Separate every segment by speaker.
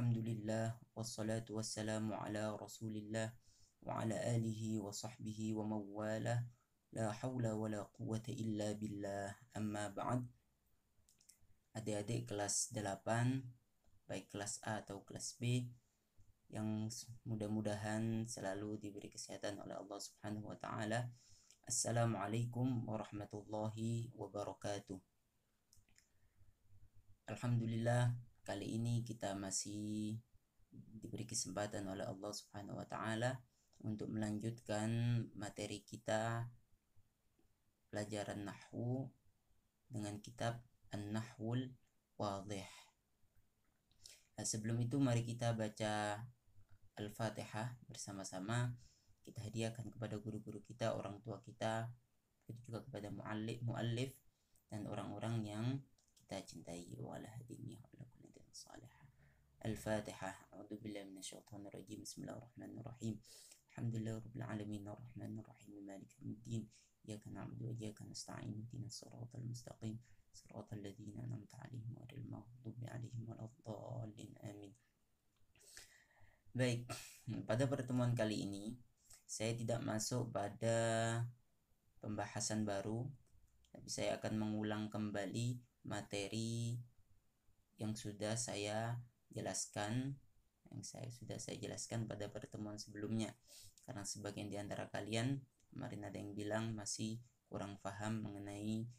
Speaker 1: Alhamdulillah wassalatu wassalamu ala Rasulillah wa ala alihi wa sahbihi wa mawala la hawla wa la quwwata illa billah amma ba'd. Adik-adik kelas 8 baik kelas A atau kelas B yang mudah-mudahan selalu diberi kesehatan oleh Allah Subhanahu wa taala. Assalamualaikum warahmatullahi wabarakatuh. Alhamdulillah, kali ini kita masih diberi kesempatan oleh Allah Subhanahu wa taala untuk melanjutkan materi kita pelajaran nahwu dengan kitab An-Nahwul Wadih. Nah, sebelum itu mari kita baca Al-Fatihah bersama-sama. Kita hadiahkan kepada guru-guru kita, orang tua kita, begitu juga kepada muallif dan orang-orang yang kita cintai. Al-Fatihah. A'udzu billahi minasyaitonir rajim. Bismillahirrahmanirrahim. Alhamdulillahi rabbil alamin arrahmanir rahim maliki yaumiddin. Iyyaka na'budu wa iyyaka nasta'in. Ihdinas siratal mustaqim. Siratal ladzina an'amta 'alaihim ghairil maghdubi 'alaihim waladdallin. Amin. Baik, pada pertemuan kali ini saya tidak masuk pada pembahasan baru, tapi saya akan mengulang kembali materi yang sudah saya jelaskan, pada pertemuan sebelumnya. Karena sebagian di antara kalian kemarin ada yang bilang masih kurang paham mengenai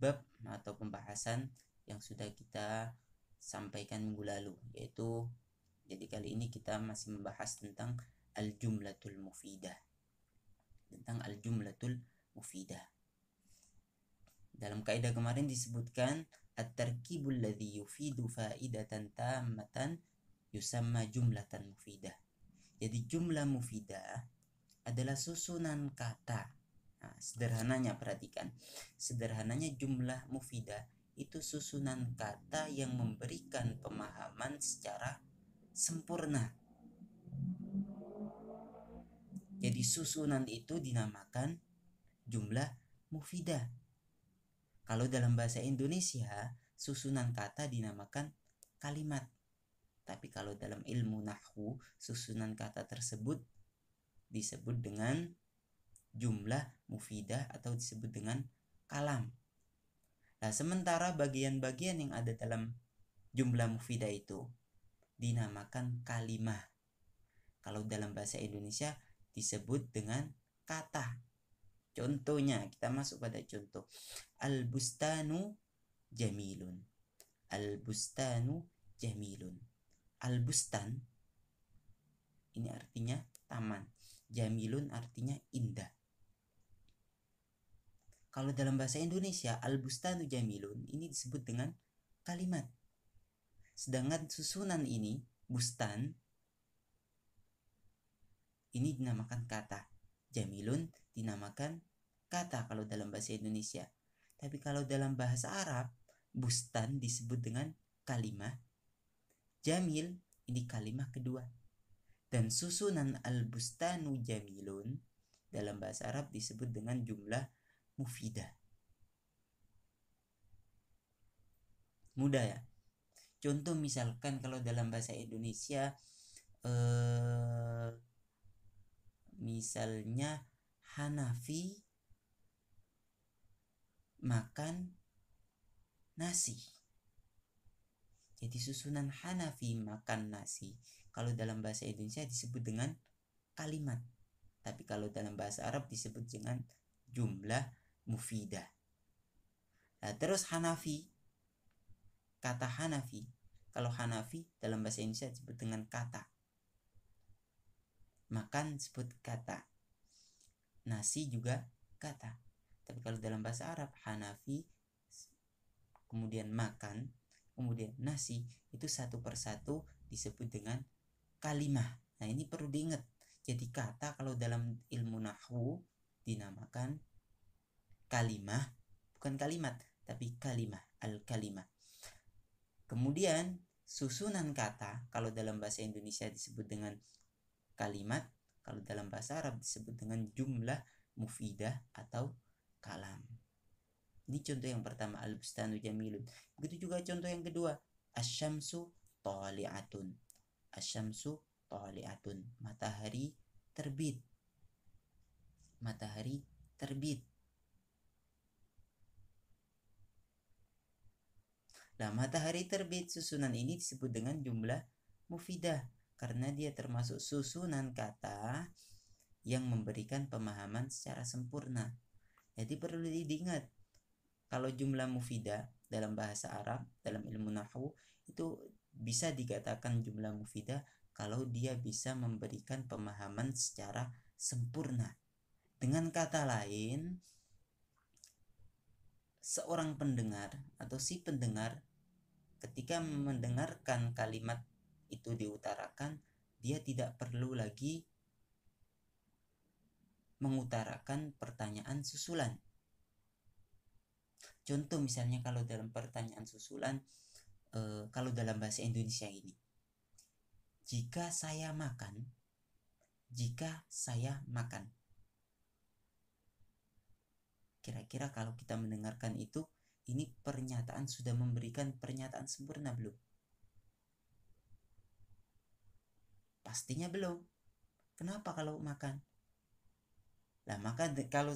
Speaker 1: bab atau pembahasan yang sudah kita sampaikan minggu lalu, yaitu jadi kali ini kita masih membahas tentang al-jumlatul mufidah. Dalam kaidah kemarin disebutkan at-tarkibul ladzi yufidu faidatan tammatan yusamma jumlatan mufidah. Jadi jumlah mufidah adalah susunan kata. Nah, sederhananya perhatikan. Sederhananya jumlah mufidah itu susunan kata yang memberikan pemahaman secara sempurna. Jadi susunan itu dinamakan jumlah mufidah. Kalau dalam bahasa Indonesia, susunan kata dinamakan kalimat. Tapi kalau dalam ilmu nahwu, susunan kata tersebut disebut dengan jumlah mufidah atau disebut dengan kalam. Nah, sementara bagian-bagian yang ada dalam jumlah mufidah itu dinamakan kalimah. Kalau dalam bahasa Indonesia disebut dengan kata. Contohnya, kita masuk pada contoh. Al-bustanu jamilun. Al-bustanu jamilun. Al-bustan ini artinya taman. Jamilun artinya indah. Kalau dalam bahasa Indonesia, al-bustanu jamilun ini disebut dengan kalimat. Sedangkan susunan ini, bustan, ini dinamakan kata. Jamilun dinamakan kata kalau dalam bahasa Indonesia. Tapi kalau dalam bahasa Arab, bustan disebut dengan kalimah. Jamil ini kalimah kedua. Dan susunan al-bustanu jamilun dalam bahasa Arab disebut dengan jumlah mufidah. Mudah ya? Contoh misalkan kalau dalam bahasa Indonesia misalnya Hanafi makan nasi. Jadi susunan Hanafi makan nasi kalau dalam bahasa Indonesia disebut dengan kalimat. Tapi kalau dalam bahasa Arab disebut dengan jumlah mufidah. Nah, terus Hanafi, kata Hanafi, kalau Hanafi dalam bahasa Indonesia disebut dengan kata. Makan disebut kata. Nasi juga kata. Tapi kalau dalam bahasa Arab, Hanafi, kemudian makan, kemudian nasi, itu satu persatu disebut dengan kalimah. Nah, ini perlu diingat. Jadi kata kalau dalam ilmu nahwu dinamakan kalimah, bukan kalimat, tapi kalimah, al-kalimah. Kemudian susunan kata kalau dalam bahasa Indonesia disebut dengan kalimat, kalau dalam bahasa Arab disebut dengan jumlah mufidah atau kalam. Ini contoh yang pertama, al-bustanu jamilun. Begitu juga contoh yang kedua, Asyamsu tali'atun. Asyamsu tali'atun. Matahari terbit. Matahari terbit. Nah, matahari terbit, susunan ini disebut dengan jumlah mufidah karena dia termasuk susunan kata yang memberikan pemahaman secara sempurna. Jadi perlu diingat, kalau jumlah mufidah dalam bahasa Arab, dalam ilmu nahwu itu bisa dikatakan jumlah mufidah kalau dia bisa memberikan pemahaman secara sempurna. Dengan kata lain, seorang pendengar atau si pendengar ketika mendengarkan kalimat itu diutarakan, dia tidak perlu lagi mengutarakan pertanyaan susulan. Contoh misalnya kalau dalam pertanyaan susulan, kalau dalam bahasa Indonesia ini, jika saya makan, kira-kira kalau kita mendengarkan itu, ini pernyataan sudah memberikan pernyataan sempurna belum? Pastinya belum. Kenapa kalau makan? Nah, maka kalau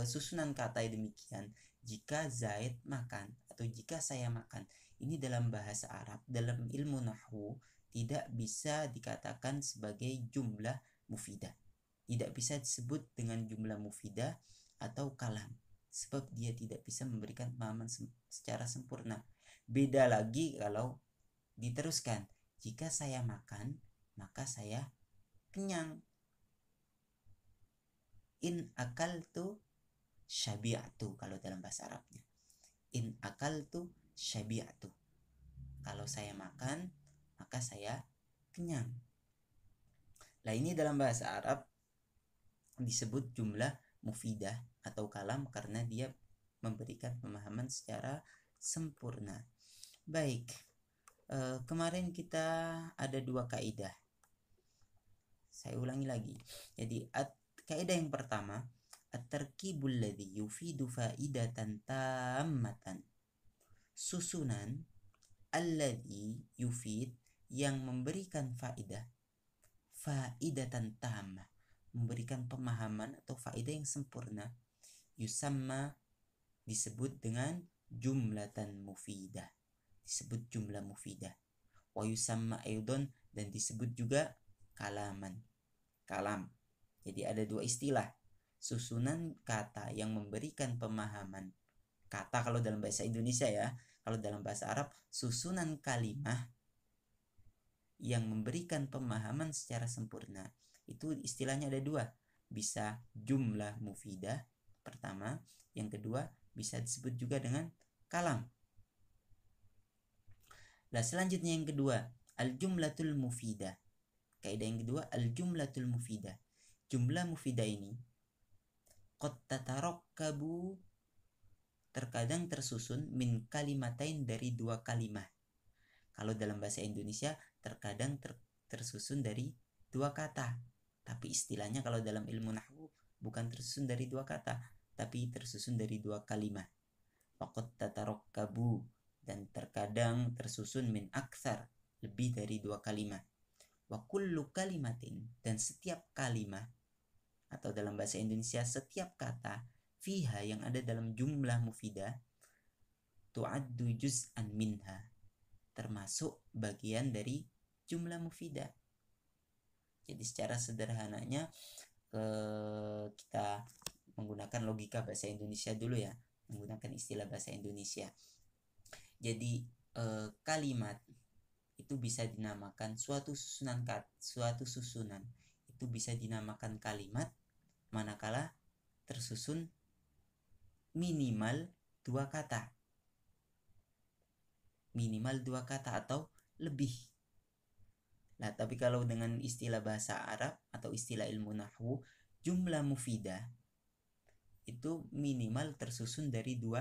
Speaker 1: susunan kata demikian, jika Zaid makan atau jika saya makan, ini dalam bahasa Arab, dalam ilmu nahwu tidak bisa dikatakan sebagai jumlah mufidah. Tidak bisa disebut dengan jumlah mufidah atau kalam, sebab dia tidak bisa memberikan pemahaman secara sempurna. Beda lagi kalau diteruskan, jika saya makan, maka saya kenyang. In akaltu syabi'atu kalau dalam bahasa Arabnya. In akaltu syabi'atu. Kalau saya makan, maka saya kenyang. Nah, ini dalam bahasa Arab disebut jumlah mufidah atau kalam karena dia memberikan pemahaman secara sempurna. Baik, kemarin kita ada 2 kaidah. Saya ulangi lagi. Jadi kaidah yang pertama, at-tarkibul ladzi yufidu faidatan tammatan. Susunan alladzi yufid yang memberikan faidatan tammah, memberikan pemahaman atau faedah yang sempurna, yusamma disebut dengan jumlatan mufidah. Disebut jumlah mufidah. Wa yusamma aidon dan disebut juga kalaman. Kalam. Jadi ada 2 istilah. Susunan kata yang memberikan pemahaman. Kata kalau dalam bahasa Indonesia ya. Kalau dalam bahasa Arab, susunan kalimah yang memberikan pemahaman secara sempurna. Itu istilahnya ada 2. Bisa jumlah mufidah pertama. Yang kedua bisa disebut juga dengan kalam. Nah, selanjutnya yang kedua, al-jumlatul mufidah. Kaidah yang kedua, al-jumlatul mufidah. Jumlah mufidah ini qad tatarokkabu, terkadang tersusun min kalimatain, dari 2 kalimat. Kalau dalam bahasa Indonesia terkadang tersusun dari 2 kata. Tapi istilahnya kalau dalam ilmu nahwu bukan tersusun dari 2 kata, tapi tersusun dari 2 kalimat. Qad tatarokkabu, dan terkadang tersusun min aktsar, lebih dari 2 kalimat. Wa kullu kalimatin, dan setiap kalimat atau dalam bahasa Indonesia setiap kata fiha yang ada dalam jumlah mufidah tu'addu juz'an minha, termasuk bagian dari jumlah mufidah. Jadi secara sederhananya kita menggunakan logika bahasa Indonesia dulu ya, menggunakan istilah bahasa Indonesia. Jadi kalimat itu bisa dinamakan suatu susunan itu bisa dinamakan kalimat manakala tersusun minimal 2 kata. Minimal 2 kata atau lebih. Nah, tapi kalau dengan istilah bahasa Arab atau istilah ilmu nahwu, jumlah mufidah itu minimal tersusun dari 2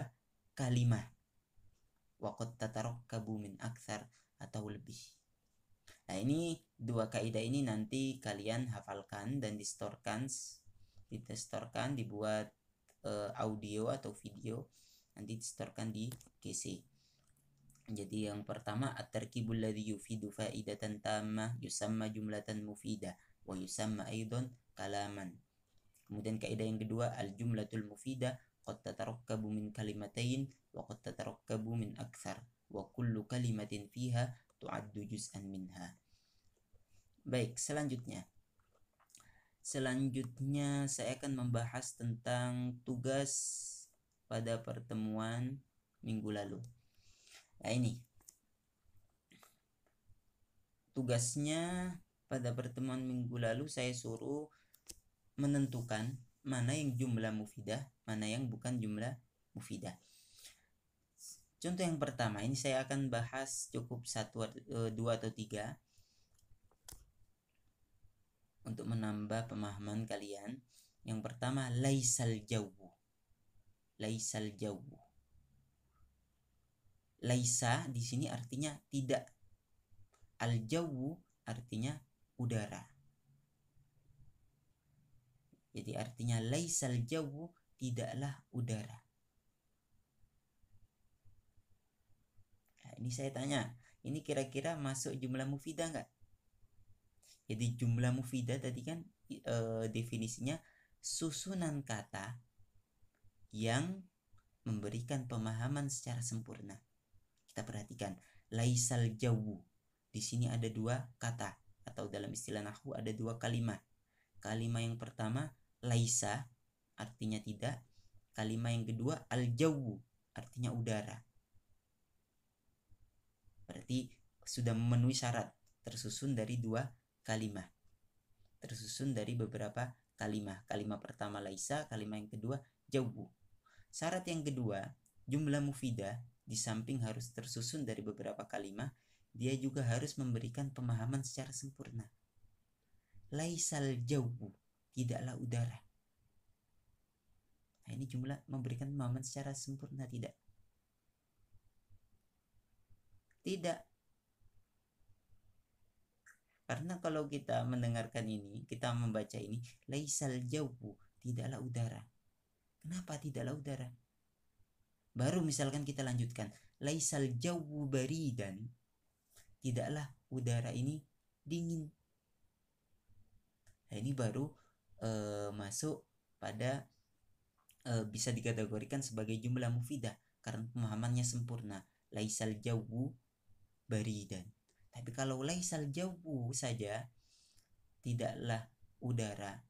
Speaker 1: kalimat. Wa qad tatarokkabu min aktsar, atau lebih. Nah, ini 2 kaidah ini nanti kalian hafalkan dan distorkan, dibuat audio atau video, nanti distorkan di PC. Jadi yang pertama at-tarkibul ladzi yufidu faidatan tammah yusamma jumlatan mufidah wa yusamma aidan kalaman. Kemudian kaidah yang kedua al-jumlatul mufidah qad tatarakkabu min kalimatain wa qad tatarakkabu min aktsar wa kullu kalimatin fiha tu'addu juz'an minha. Baik, selanjutnya saya akan membahas tentang tugas pada pertemuan minggu lalu. Nah, ini tugasnya pada pertemuan minggu lalu saya suruh menentukan mana yang jumlah mufidah, mana yang bukan jumlah mufidah. Contoh yang pertama, ini saya akan bahas cukup 1, 2 atau 3 untuk menambah pemahaman kalian. Yang pertama, laisal jawwu. Laisal jawwu. Laisa di sini artinya tidak. Al-jawwu artinya udara. Jadi artinya laisal jawwu, tidaklah udara. Nah, ini saya tanya, ini kira-kira masuk jumlah mufidah enggak? Jadi jumlah mufidah tadi kan definisinya susunan kata yang memberikan pemahaman secara sempurna. Kita perhatikan, laisal jawwu. Di sini ada 2 kata, atau dalam istilah nahwu ada 2 kalimat. Kalimat yang pertama laisa artinya tidak. Kalimat yang kedua al-jawwu artinya udara. Berarti sudah memenuhi syarat, tersusun dari 2 kalimat. Tersusun dari beberapa kalimat. Kalimat pertama laisa, kalimat yang kedua jawwu. Syarat yang kedua, jumlah mufidah di samping harus tersusun dari beberapa kalimat, dia juga harus memberikan pemahaman secara sempurna. Laisal jawwu, tidaklah udara. Nah, ini jumlah memberikan pemahaman secara sempurna tidak? Tidak. Karena kalau kita mendengarkan ini, kita membaca ini, laisal jawwu, tidaklah udara. Kenapa tidaklah udara? Baru misalkan kita lanjutkan, laisal jawwu baridan, tidaklah udara ini dingin. Nah, ini baru masuk pada bisa dikategorikan sebagai jumlah mufidah karena pemahamannya sempurna. Laisal jawwu baridan. Tapi kalau laisal jawwu saja, tidaklah udara.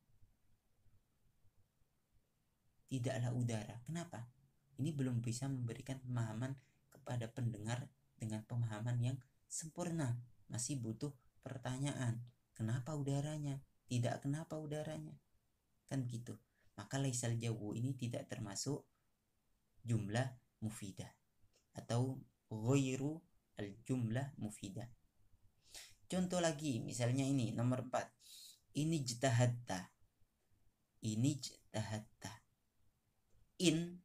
Speaker 1: Tidaklah udara. Kenapa? Ini belum bisa memberikan pemahaman kepada pendengar dengan pemahaman yang sempurna. Masih butuh pertanyaan. Kenapa udaranya? Tidak kenapa udaranya? Kan gitu. Maka laisal jawwu ini tidak termasuk jumlah mufidah atau ghairu al-jumlah mufidah. Contoh lagi, misalnya ini nomor 4. Ini jtahadta. Ini jtahadta. In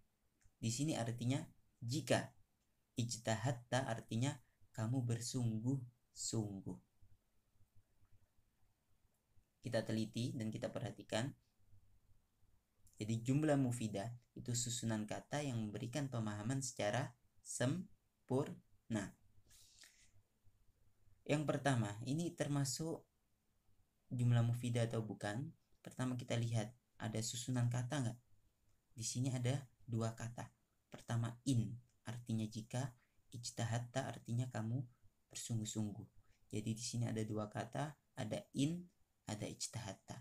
Speaker 1: di sini artinya jika. Ijtahadta artinya kamu bersungguh-sungguh. Kita teliti dan kita perhatikan. Jadi jumlah mufidah itu susunan kata yang memberikan pemahaman secara sempurna. Yang pertama, ini termasuk jumlah mufidah atau bukan? Pertama kita lihat ada susunan kata enggak? Di sini ada 2 kata. Pertama in artinya jika, ijtahadta artinya kamu bersungguh-sungguh. Jadi di sini ada 2 kata, ada in, ada ijtahadta.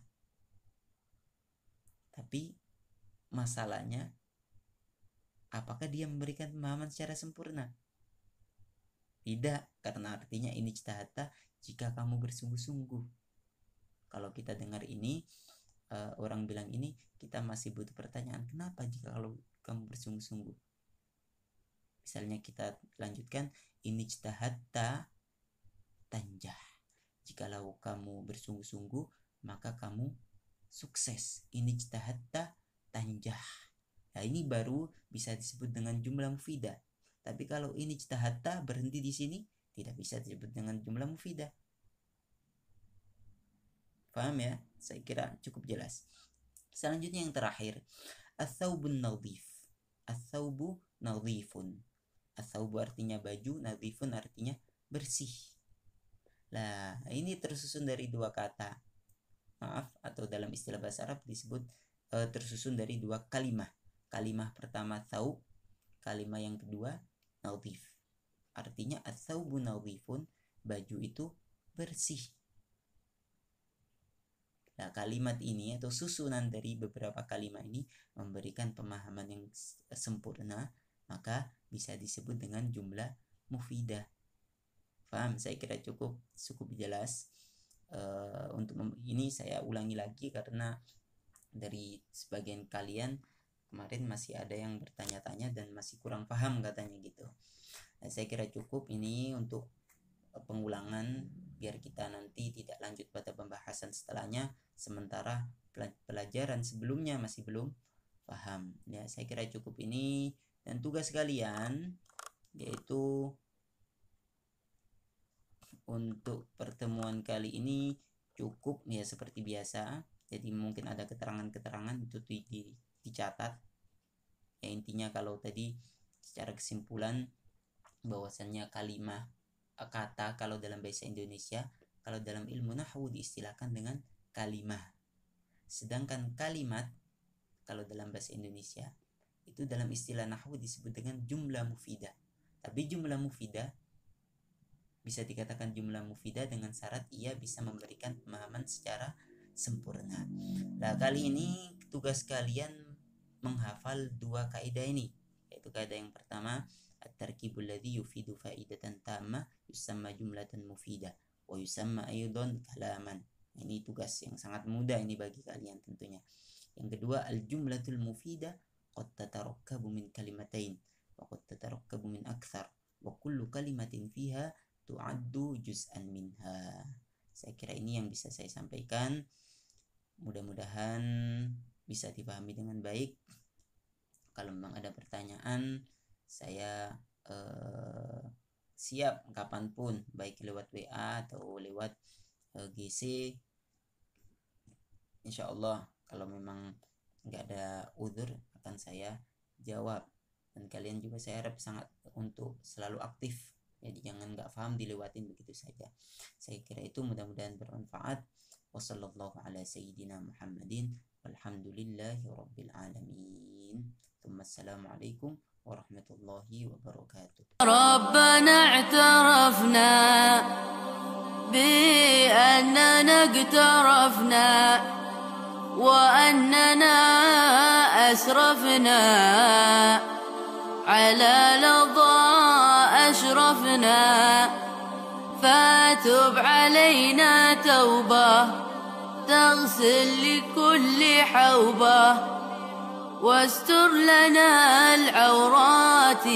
Speaker 1: Tapi masalahnya, apakah dia memberikan pemahaman secara sempurna? Tidak, karena artinya ini ijtahadta jika kamu bersungguh-sungguh. Kalau kita dengar ini, orang bilang ini, kita masih butuh pertanyaan, kenapa jika kalau kamu bersungguh-sungguh? Misalnya kita lanjutkan, ini ijtahadta tanjah. Jikalau kamu bersungguh-sungguh, maka kamu sukses. Ini ijtahadta tanjah. Nah, ini baru bisa disebut dengan jumlah mufidah. Tapi kalau ini ijtahadta berhenti di sini, tidak bisa disebut dengan jumlah mufidah. Paham ya? Saya kira cukup jelas. Selanjutnya yang terakhir, ats-tsawbun nadhif. Ats-tsawbu nadhifun. Ats-tsaubu artinya baju, nadhifun artinya bersih. Lah, ini tersusun dari dua kata. Maaf, atau dalam istilah bahasa Arab disebut tersusun dari dua kalimah. Kalimah pertama tsaub, kalimah yang kedua nadhif. Artinya ats-tsaubu nadhifun, baju itu bersih. Nah, kalimat ini atau susunan dari beberapa kalimat ini memberikan pemahaman yang sempurna, maka bisa disebut dengan jumlah mufidah. Paham? Saya kira cukup jelas. Untuk ini saya ulangi lagi karena dari sebagian kalian kemarin masih ada yang bertanya-tanya dan masih kurang paham katanya gitu. Nah, saya kira cukup ini untuk pengulangan biar kita nanti tidak lanjut pada pembahasan setelahnya, sementara pelajaran sebelumnya masih belum paham. Ya, saya kira cukup ini, dan tugas kalian yaitu untuk pertemuan kali ini cukup ya seperti biasa. Jadi mungkin ada keterangan-keterangan itu dicatat. Ya, intinya kalau tadi secara kesimpulan bahwasannya kalimah kata kalau dalam bahasa Indonesia, kalau dalam ilmu nahwu diistilahkan dengan kalimah. Sedangkan kalimat kalau dalam bahasa Indonesia itu dalam istilah nahwu disebut dengan jumlah mufidah. Tapi jumlah mufidah bisa dikatakan jumlah mufidah dengan syarat ia bisa memberikan pemahaman secara sempurna. Nah, kali ini tugas kalian menghafal dua kaidah ini, yaitu kaidah yang pertama, at-tarkibul ladzi yufidu faidatan tammah yusamma jumlatan mufidah wa yusamma aidan kalaman. Ini tugas yang sangat mudah ini bagi kalian tentunya. Yang kedua, al-jumlatul mufidah qad tatarakkabu min kalimatain wa qad tatarakkabu min aktsar wa kullu kalimatin fiha tu'addu juz'an minha. Saya kira ini yang bisa saya sampaikan. Mudah-mudahan bisa dipahami dengan baik. Kalau memang ada pertanyaan, saya siap kapanpun, baik lewat WA atau lewat GC. Insya Allah kalau memang nggak ada udzur akan saya jawab. Dan kalian juga saya harap sangat untuk selalu aktif. Jadi jangan nggak paham dilewatin begitu saja. Saya kira itu mudah-mudahan bermanfaat. Wassallallahu ala sayyidina Muhammadin walhamdulillahi rabbil alamin. Assalamualaikum warahmatullahi wabarakatuh.
Speaker 2: ربنا اعترفنا بأننا اقترفنا وأننا أسرفنا على لظى أشرفنا فاتب علينا توبة تغسل لكل حوبة واستر لنا العورات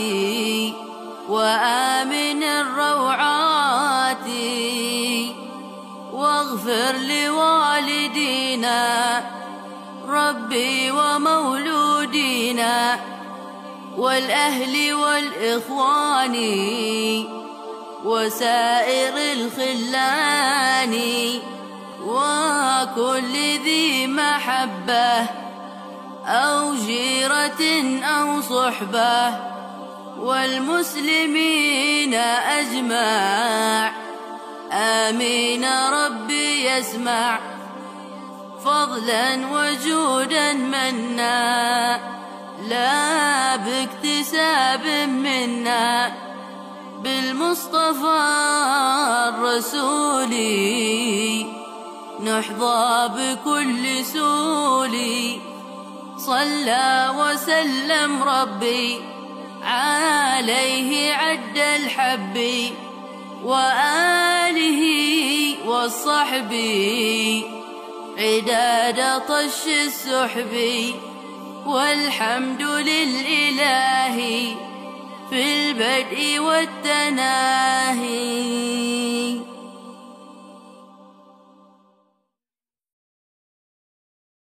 Speaker 2: وآمن الروعات واغفر لوالدينا ربي ومولودينا والأهل والإخوان وسائر الخلان وكل ذي محبة أو جيرة أو صحبة والمسلمين أجمع آمين ربي يسمع فضلا وجودا منا لا باكتساب منا بالمصطفى الرسول نحظى بكل سول صلى وسلم ربي عليه عد الحب وآله والصحب عداد طش السحب والحمد للإله في البدء والتناهي.